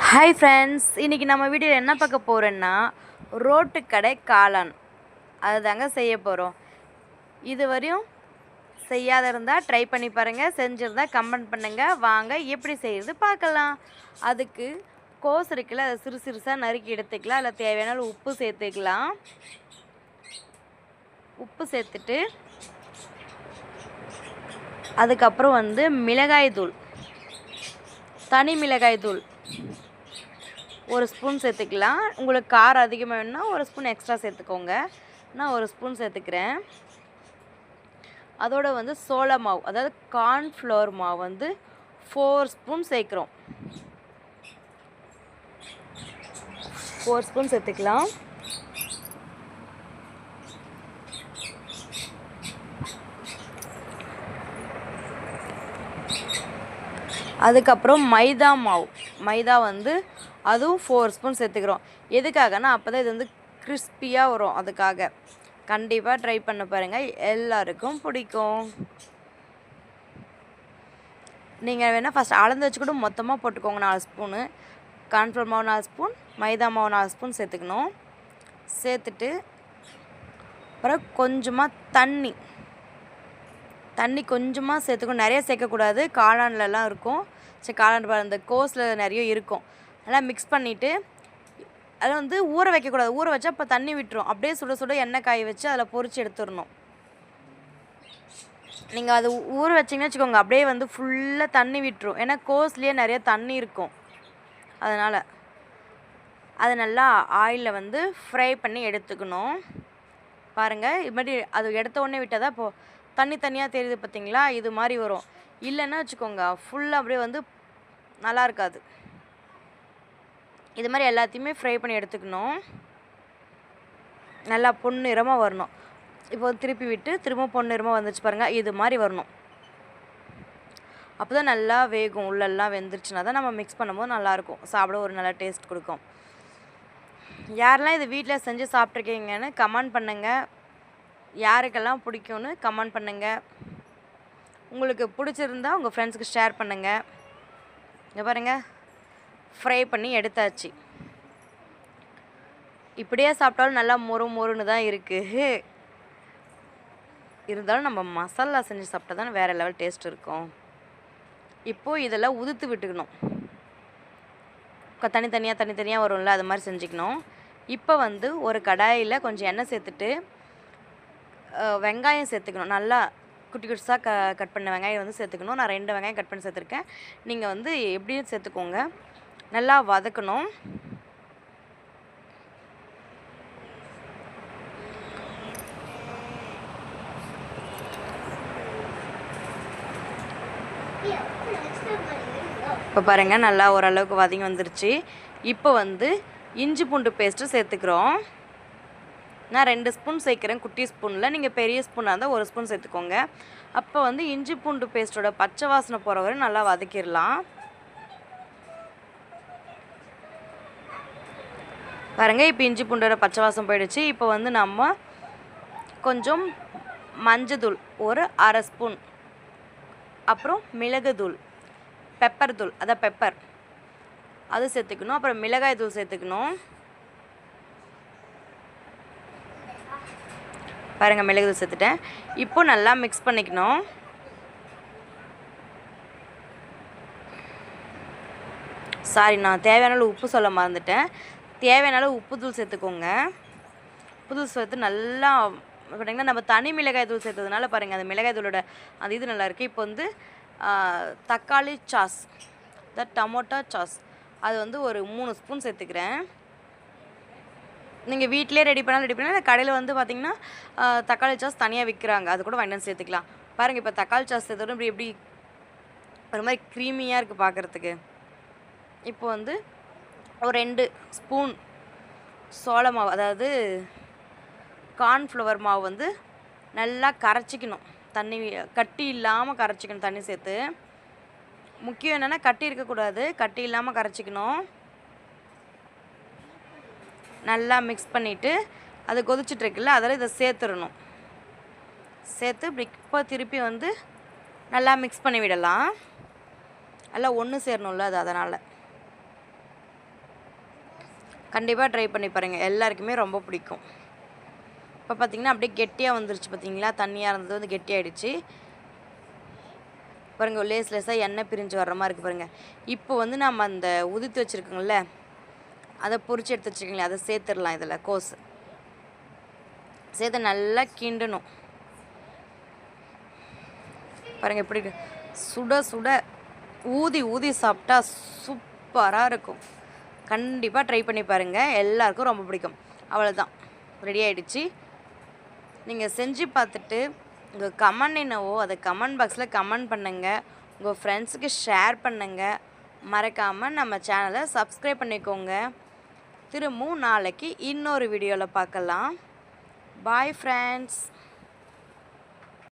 Hi friends, இன்றைக்கி நம்ம வீடியோவில் என்ன பார்க்க போகிறோன்னா ரோட்டு கடை காளான் அதுதாங்க செய்ய போகிறோம். இது வரையும் செய்யாத இருந்தால் ட்ரை பண்ணி பாருங்கள், செஞ்சுருந்தால் கமெண்ட் பண்ணுங்கள். வாங்க எப்படி செய்கிறது பார்க்கலாம். அதுக்கு கோஸ் இருக்குல்ல, அதை சிறு சிறுசாக நறுக்கி எடுத்துக்கலாம். அதில் தேவையான உப்பு சேர்த்துக்கலாம். உப்பு சேர்த்துட்டு அதுக்கப்புறம் மிளகாய் தூள், தனி மிளகாய் தூள் ஒரு ஸ்பூன் சேர்த்துக்கலாம். உங்களுக்கு காரம் அதிகமாக வேணும்னா ஒரு ஸ்பூன் எக்ஸ்ட்ரா சேர்த்துக்கோங்க. நான் ஒரு ஸ்பூன் சேர்த்துக்கிறேன். அதோட சோள மாவு, அதாவது கார்ன்ஃப்ளவர் மாவு 4 ஸ்பூன் சேர்க்குறோம். 4 ஸ்பூன் சேர்த்துக்கலாம். அதுக்கப்புறம் மைதா மாவு, மைதா அதுவும் 4 ஸ்பூன் சேர்த்துக்கிறோம். எதுக்காகனா அப்போ தான் இது கிறிஸ்பியாக வரும். அதுக்காக கண்டிப்பாக ட்ரை பண்ண பாருங்கள், எல்லாருக்கும் பிடிக்கும். நீங்கள் வேணால் ஃபஸ்ட் அளந்து வச்சு கூட மொத்தமாக போட்டுக்கோங்க. 4 ஸ்பூனு கார்ன்ஃப்ளவர் மாவு, 4 ஸ்பூன் மைதா மாவு, 4 ஸ்பூன் சேர்த்துக்கணும். சேர்த்துட்டு அப்புறம் கொஞ்சமாக தண்ணி கொஞ்சமாக சேர்த்துக்கணும். நிறைய சேர்க்கக்கூடாது, காளான்லலாம் இருக்கும். சரி, காளான் அந்த கோஸில் நிறைய இருக்கும். அதெல்லாம் மிக்ஸ் பண்ணிவிட்டு அதில் ஊற வைக்கக்கூடாது. ஊற வச்சா அப்போ தண்ணி விட்டுரும். அப்படியே சுட சுட எண்ணெய் காய வச்சு அதில் பொரிச்சு எடுத்துடணும். நீங்கள் அது ஊற வச்சிங்கன்னு வச்சுக்கோங்க, அப்படியே ஃபுல்லாக தண்ணி விட்டுரும். ஏன்னா கோஸ்லேயே நிறைய தண்ணி இருக்கும். அதனால் அது நல்லா ஆயிலில் ஃப்ரை பண்ணி எடுத்துக்கணும். பாருங்கள், இது மாதிரி அது எடுத்த உடனே விட்டால் தான் இப்போது தண்ணி தனியாக தெரியுது பார்த்தீங்களா, இது மாதிரி வரும். இல்லைன்னா வச்சுக்கோங்க, ஃபுல்லாக அப்படியே நல்லா இருக்காது. இது மாதிரி எல்லாத்தையுமே ஃப்ரை பண்ணி எடுத்துக்கணும். நல்லா பொன்னிறமாக வரணும். இப்போ திருப்பி விட்டு திரும்ப பொன்னிறமாக வந்துச்சு பாருங்கள், இது மாதிரி வரணும். அப்போ தான் நல்லா வேகும். உள்ளெல்லாம் வெந்துருச்சுன்னா தான் நம்ம மிக்ஸ் பண்ணும்போது நல்லாயிருக்கும், சாப்பிட ஒரு நல்ல டேஸ்ட் கொடுக்கும். யாரெல்லாம் இது வீட்டில் செஞ்சு சாப்பிட்ருக்கீங்கன்னு கமெண்ட் பண்ணுங்கள். யாருக்கெல்லாம் பிடிக்கும்னு கமெண்ட் பண்ணுங்கள். உங்களுக்கு பிடிச்சிருந்தா உங்கள் ஃப்ரெண்ட்ஸுக்கு ஷேர் பண்ணுங்கள். இங்கே பாருங்கள், ஃப்ரை பண்ணி எடுத்தாச்சு. இப்படியே சாப்பிட்டாலும் நல்லா மொறுன்னு தான் இருக்குது. இருந்தாலும் நம்ம மசாலா செஞ்சு சாப்பிட்டா தான் வேறு லெவல் டேஸ்ட் இருக்கும். இப்போது இதெல்லாம் உதுத்து விட்டுக்கணும். தனித்தனியாக வரும்ல, அது மாதிரி செஞ்சுக்கணும். இப்போ ஒரு கடாயில் கொஞ்சம் எண்ணெய் சேர்த்துட்டு வெங்காயம் சேர்த்துக்கணும். நல்லா குட்டி குட்டிஸாக கட் பண்ண வெங்காயம் சேர்த்துக்கணும். நான் 2 வெங்காயம் கட் பண்ணி சேர்த்துருக்கேன். நீங்கள் எப்படியும் சேர்த்துக்கோங்க. நல்லா வதக்கணும். இப்போ பாருங்கள், நல்லா ஓரளவுக்கு வதங்கி வந்துருச்சு. இப்போ இஞ்சி பூண்டு பேஸ்ட்டு சேர்த்துக்கிறோம். நான் 2 ஸ்பூன் சேர்க்குறேன், குட்டி ஸ்பூனில். நீங்கள் பெரிய ஸ்பூனாக இருந்தால் 1 ஸ்பூன் சேர்த்துக்கோங்க. அப்போ இஞ்சி பூண்டு பேஸ்ட்டோட பச்சை வாசனை போகிற வரை நல்லா வதக்கிடலாம். பாருங்கள், இப்போ இஞ்சி பூண்டோட பச்சை வாசம் போயிடுச்சு. இப்போ நம்ம கொஞ்சம் மஞ்சத்தூள் ஒரு 1/2 ஸ்பூன், அப்புறம் மிளகுத்தூள், பெப்பர் தூள், அதான் பெப்பர், அது சேர்த்துக்கணும். அப்புறம் மிளகாய் தூள் சேர்த்துக்கணும். பாருங்கள், மிளகுத்தூள் சேர்த்துட்டேன். இப்போ நல்லா மிக்ஸ் பண்ணிக்கணும். சாரி, நான் தேவையான அளவு உப்பு சொல்ல மறந்துட்டேன். தேவையான அளவு உப்பு தூள் சேர்த்துக்கோங்க. உப்பு தூள் சேர்த்து நல்லா பார்த்தீங்கன்னா, நம்ம தனி மிளகாய் தூள் சேர்த்ததுனால பாருங்கள், அந்த மிளகாய் தூளோட அந்த இது நல்லாயிருக்கு. இப்போ தக்காளி சாஸ், டமோட்டோ சாஸ், அது ஒரு 3 ஸ்பூன் சேர்த்துக்கிறேன். நீங்கள் வீட்டிலே ரெடி பண்ணால் கடையில் பார்த்திங்கன்னா தக்காளி சாஸ் தனியாக விற்கிறாங்க, அது கூட வாங்கிட்டு சேர்த்துக்கலாம். பாருங்கள், இப்போ தக்காளி சாஸ் சேர்த்தோட எப்படி ஒரு மாதிரி க்ரீமியாக இருக்குது பார்க்குறதுக்கு. இப்போ ஒரு 2 ஸ்பூன் சோள மாவு, அதாவது கார்ன்ஃப்ளவர் மாவு நல்லா கரைச்சிக்கணும். தண்ணி கட்டி இல்லாமல் கரைச்சிக்கணும், தண்ணி சேர்த்து. முக்கியம் என்னென்னா கட்டி இருக்கக்கூடாது, கட்டி இல்லாமல் கரைச்சிக்கணும். நல்லா மிக்ஸ் பண்ணிவிட்டு அது கொதிச்சிட்ருக்குல்ல, அதில் இதை சேர்த்துடணும். சேர்த்து இப்போ திருப்பி நல்லா மிக்ஸ் பண்ணி விடலாம். நல்லா ஒன்று சேரணும்ல, அது அதனால் கண்டிப்பாக ட்ரை பண்ணி பாருங்கள், எல்லாருக்குமே ரொம்ப பிடிக்கும். இப்போ பார்த்திங்கன்னா அப்படியே கெட்டியாக வந்துருச்சு பார்த்தீங்களா, தண்ணியாக இருந்தது வந்து கெட்டியாகிடுச்சு பாருங்கள். லேஸாக எண்ணெய் பிரிஞ்சு வர்ற மாதிரி இருக்குது பாருங்கள். இப்போ வந்து நம்ம அந்த உதித்து வச்சுருக்கோங்கள, அதை பொரிச்சு எடுத்து வச்சுருக்கீங்களா, அதை சேர்த்துடலாம். இதில் கோஸ் சேர்த்து நல்லா கிண்டணும் பாருங்கள். எப்படி சுட சுட ஊதி ஊதி சாப்பிட்டா சூப்பராக இருக்கும். கண்டிப்பாக ட்ரை பண்ணி பாருங்கள், எல்லாருக்கும் ரொம்ப பிடிக்கும். அவ்வளோதான், ரெடி ஆகிடுச்சு. நீங்கள் செஞ்சு பார்த்துட்டு உங்கள் கமெண்ட் என்னவோ அதை கமெண்ட் பாக்ஸில் கமெண்ட் பண்ணுங்கள், உங்கள் ஃப்ரெண்ட்ஸுக்கு ஷேர் பண்ணுங்கள். மறக்காமல் நம்ம சேனலை சப்ஸ்கிரைப் பண்ணிக்கோங்க. திரும்பவும் நாளைக்கு இன்னொரு வீடியோவில் பார்க்கலாம். Bye friends.